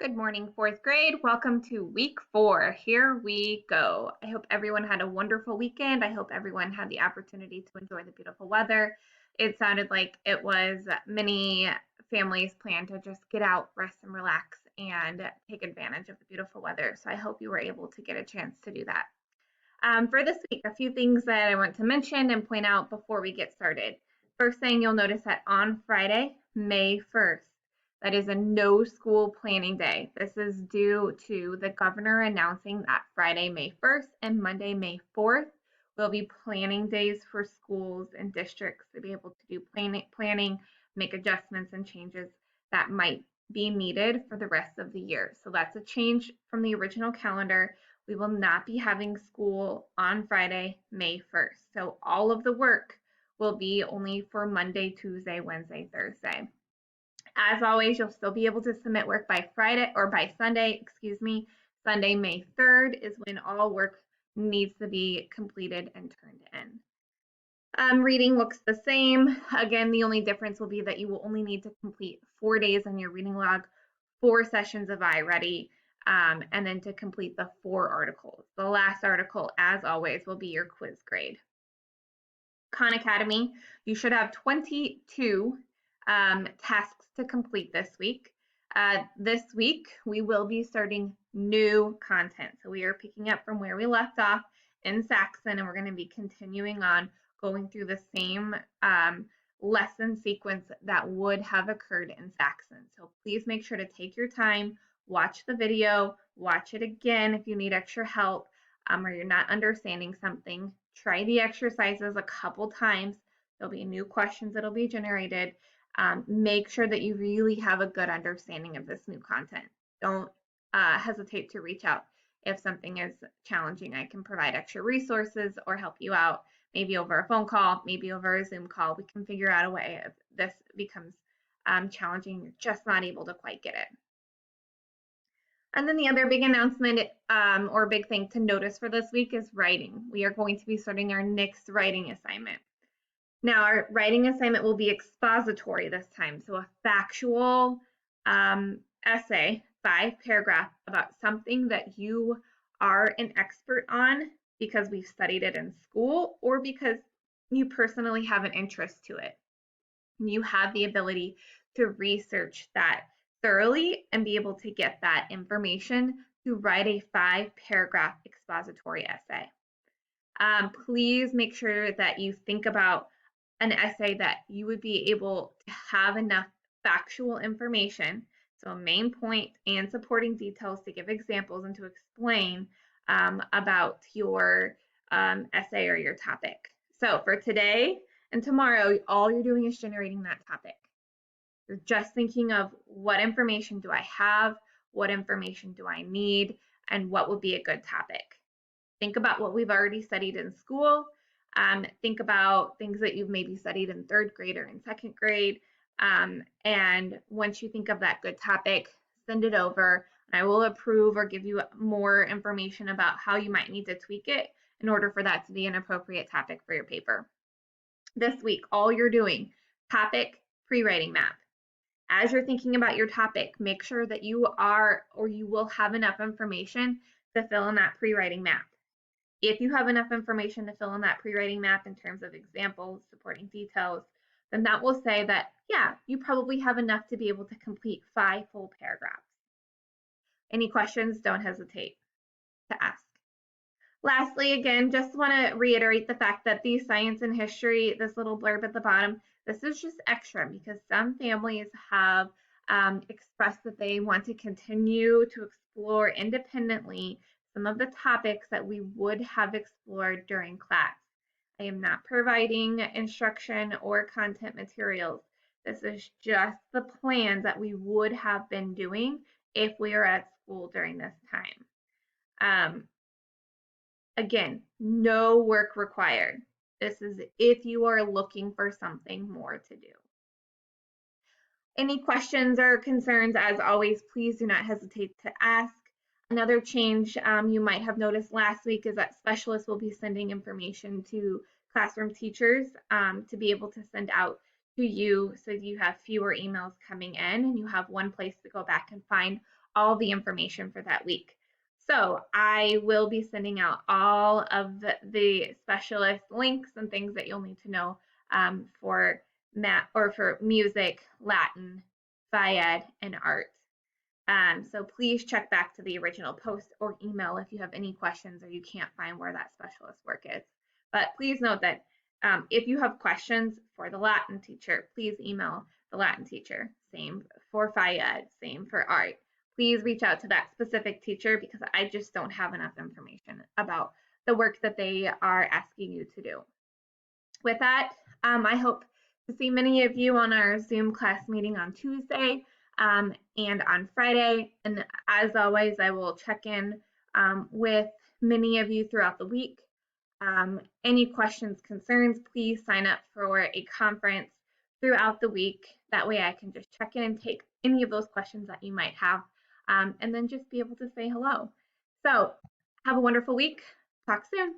Good morning, fourth grade. Welcome to week 4. Here we go. I hope everyone had a wonderful weekend. I hope everyone had the opportunity to enjoy the beautiful weather. It sounded like it was many families planned to just get out, rest, and relax and take advantage of the beautiful weather. So I hope you were able to get a chance to do that. For this week, a few things that I want to mention and point out before we get started. First thing you'll notice that on Friday, May 1st, that is a no school planning day. This is due to the governor announcing that Friday, May 1st and Monday, May 4th will be planning days for schools and districts to be able to do planning, make adjustments and changes that might be needed for the rest of the year. So that's a change from the original calendar. We will not be having school on Friday, May 1st. So all of the work will be only for Monday, Tuesday, Wednesday, Thursday. As always, you'll still be able to submit work by Friday or by Sunday, Sunday, May 3rd is when all work needs to be completed and turned in. Reading looks the same. Again, the only difference will be that you will only need to complete 4 days on your reading log, 4 sessions of iReady, and then to complete the 4 articles. The last article, as always, will be your quiz grade. Khan Academy, you should have 22 tasks to complete this week. This week, we will be starting new content. So we are picking up from where we left off in Saxon, and we're going to be continuing on going through the same lesson sequence that would have occurred in Saxon. So please make sure to take your time, watch the video, watch it again if you need extra help or you're not understanding something. Try the exercises a couple times. There'll be new questions that'll be generated. Make sure that you really have a good understanding of this new content. Don't hesitate to reach out if something is challenging. I can provide extra resources or help you out, maybe over a phone call, maybe over a Zoom call. We can figure out a way if this becomes challenging, you're just not able to quite get it. And then the other big announcement or big thing to notice for this week is writing. We are going to be starting our next writing assignment. Now, our writing assignment will be expository this time, so a factual essay, 5 paragraphs about something that you are an expert on because we've studied it in school or because you personally have an interest to it. You have the ability to research that thoroughly and be able to get that information to write a 5-paragraph expository essay. Please make sure that you think about an essay that you would be able to have enough factual information, so a main point and supporting details to give examples and to explain about your essay or your topic. So for today and tomorrow, all you're doing is generating that topic. You're just thinking of what information do I have, what information do I need, and what would be a good topic. Think about what we've already studied in school. Think about things that you've maybe studied in 3rd grade or in 2nd grade. And once you think of that good topic, send it over. And I will approve or give you more information about how you might need to tweak it in order for that to be an appropriate topic for your paper. This week, all you're doing, topic, pre-writing map. As you're thinking about your topic, make sure that you are or you will have enough information to fill in that pre-writing map. If you have enough information to fill in that pre-writing map in terms of examples, supporting details, then that will say that, yeah, you probably have enough to be able to complete 5 full paragraphs. Any questions, don't hesitate to ask. Lastly, again, just want to reiterate the fact that the science and history, this little blurb at the bottom, this is just extra because some families have expressed that they want to continue to explore independently some of the topics that we would have explored during class. I am not providing instruction or content materials. This is just the plans that we would have been doing if we are at school during this time. Again, no work required. This is if you are looking for something more to do. Any questions or concerns, as always, please do not hesitate to ask. Another change you might have noticed last week is that specialists will be sending information to classroom teachers to be able to send out to you so you have fewer emails coming in and you have one place to go back and find all the information for that week. So I will be sending out all of the specialist links and things that you'll need to know for math or for music, Latin, Phi-Ed, and art. So please check back to the original post or email if you have any questions or you can't find where that specialist work is. But please note that if you have questions for the Latin teacher, please email the Latin teacher. Same for Phi-Ed, same for art. Please reach out to that specific teacher because I just don't have enough information about the work that they are asking you to do. With that, I hope to see many of you on our Zoom class meeting on Tuesday and on Friday. And as always, I will check in with many of you throughout the week. Any questions, concerns, please sign up for a conference throughout the week. That way I can just check in and take any of those questions that you might have and then just be able to say hello. So have a wonderful week. Talk soon.